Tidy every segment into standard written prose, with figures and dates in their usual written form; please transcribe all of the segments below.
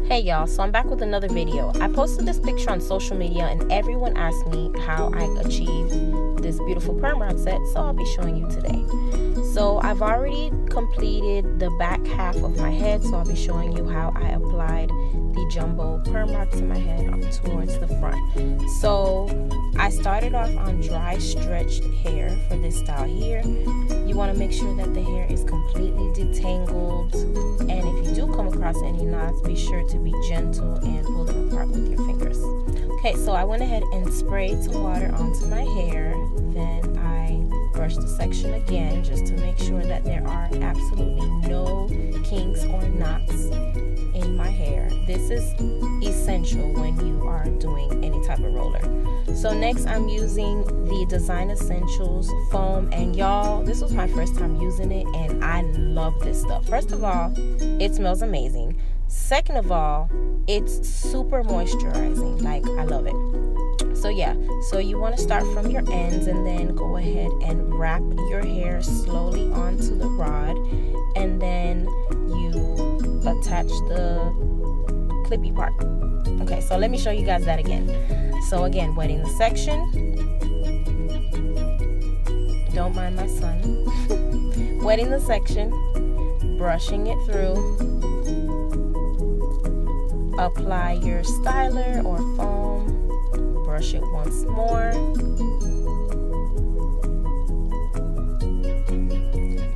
Hey y'all, so I'm back with another video. I posted this picture on social media and everyone asked me how I achieved this beautiful perm rod set, so I'll be showing you today. So I've already completed the back half of my head, so I'll be showing you how I applied the jumbo perm rod to my head up towards the front. So I started off on dry stretched hair for this style here. You want to make sure that the hair is completely detangled, and if you do come across any knots, be sure to be gentle and pull them apart with your fingers. Okay, so I went ahead and sprayed some water onto my hair, then I brushed the section again just to make sure that there are absolutely no kinks or knots in my hair. This is essential when you are doing any type of roller. So next I'm using the Design Essentials foam, and y'all, this was my first time using it and I love this stuff. First of all, it smells amazing. Second of all, it's super moisturizing. Like, I love it. So yeah, so you want to start from your ends and then go ahead and wrap your hair slowly onto the rod, and then you attach the clippy part. Okay, so let me show you guys that again. So again, wetting the section. Don't mind my son. Wetting the section, brushing it through. Apply your styler or foam, brush it once more.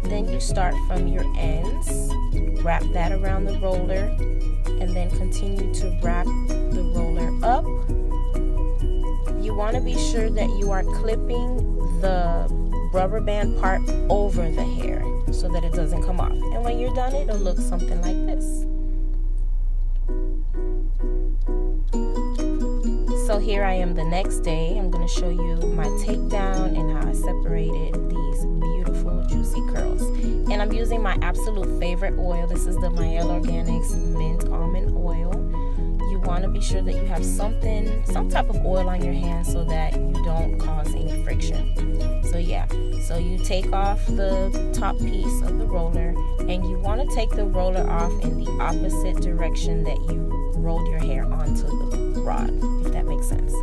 Then you start from your ends, wrap that around the roller, and then continue to wrap the roller up. You want to be sure that you are clipping the rubber band part over the hair so that it doesn't come off. And when you're done, it'll look something like this. So here I am the next day. I'm going to show you my takedown and how I separated these beautiful juicy curls. And I'm using my absolute favorite oil. This is the Mielle Organics Mint Almond Oil. You want to be sure that you have some type of oil on your hands so that you don't cause any friction. So yeah, so you take off the top piece of the roller, and you want to take the roller off in the opposite direction that you rolled your hair onto the rod, if that makes sense.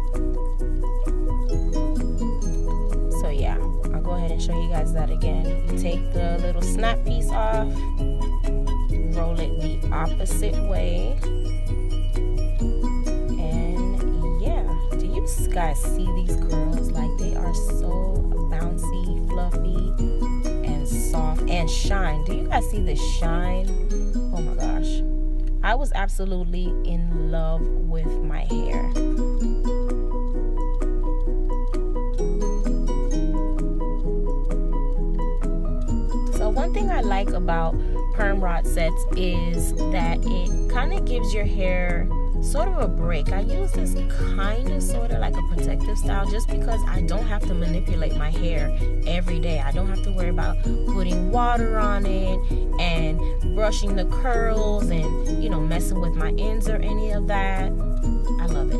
So yeah, I'll go ahead and show you guys that again. You take the little snap piece off, roll it the opposite way, and yeah, do you guys see these curls? Like, they are so bouncy, fluffy, and soft, and shine. Do you guys see the shine? Oh my gosh, I was absolutely in love with my hair. So one thing I like about perm rod sets is that it kind of gives your hair sort of a break. I use this kind of sort of like a protective style just because I don't have to manipulate my hair every day. I don't have to worry about putting water on it and brushing the curls and, you know, messing with my ends or any of that. I love it.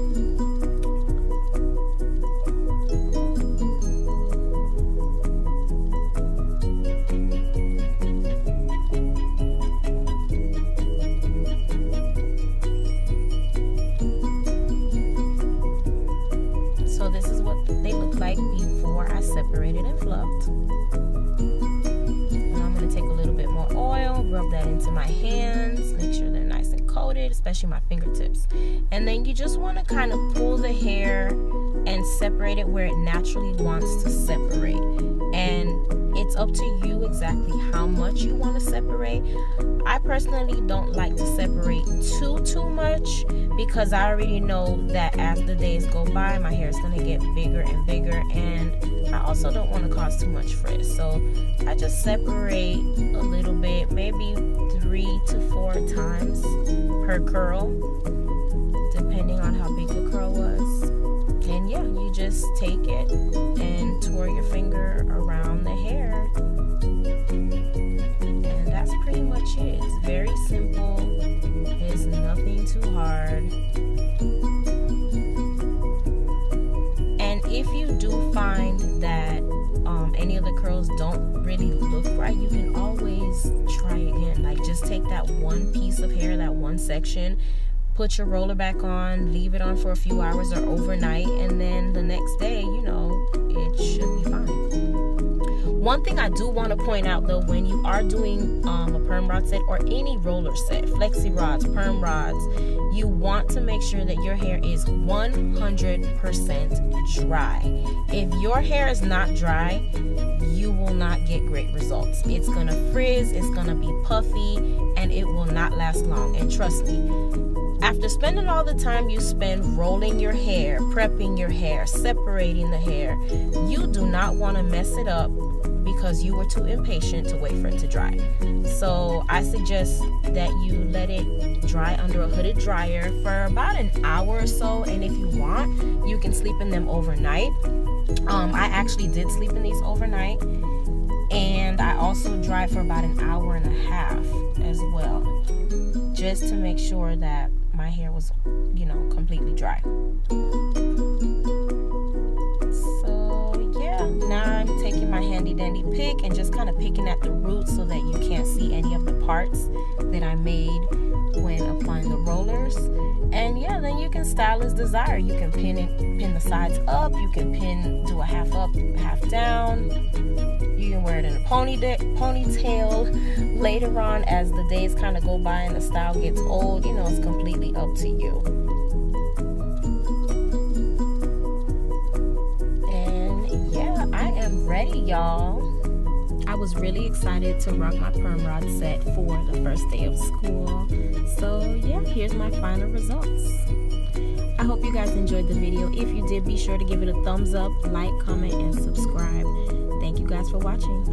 So this is what they look like before I separated and fluffed. And I'm going to take a little bit more oil, rub that into my hands, make sure they're nice and coated, especially my fingertips. And then you just want to kind of pull the hair and separate it where it naturally wants to separate. And it's up to you exactly how much you want to separate. I personally don't like to separate too much because I already know that as the days go by, my hair is going to get bigger and bigger, and I also don't want to cause too much frizz. So I just separate a little bit, maybe 3 to 4 times per curl, depending on how big the curl was. And yeah, you just take it and twirl your finger around the hair, and that's pretty much it. It's very simple. It's nothing too hard. And if you do find that any of the curls don't really look right, you can always try again. Like, just take that one piece of hair, that one section, put your roller back on, leave it on for a few hours or overnight, and then the next day, you know, it should be fine. One thing I do want to point out though, when you are doing a perm rod set or any roller set, flexi rods, perm rods, you want to make sure that your hair is 100% dry. If your hair is not dry, you will not get great results. It's gonna frizz, it's gonna be puffy, and it will not last long. And trust me, after spending all the time you spend rolling your hair, prepping your hair, separating the hair, you do not want to mess it up because you were too impatient to wait for it to dry. So I suggest that you let it dry under a hooded dryer for about an hour or so, and if you want, you can sleep in them overnight. I actually did sleep in these overnight, and I also dried for about an hour and a half as well, just to make sure that my hair was, you know, completely dry. So yeah, now I'm taking my handy dandy pick and just kind of picking at the roots so that you can't see any of the parts that I made when applying the rollers. And yeah, then you can style as desired. You can pin the sides up, you can do a half up, half down. You can wear it in a ponytail later on as the days kind of go by and the style gets old. You know, it's completely up to you. And yeah, I am ready, y'all. I was really excited to rock my perm rod set for the first day of school. So yeah, here's my final results. I hope you guys enjoyed the video. If you did, be sure to give it a thumbs up, like, comment, and subscribe. Thank you guys for watching.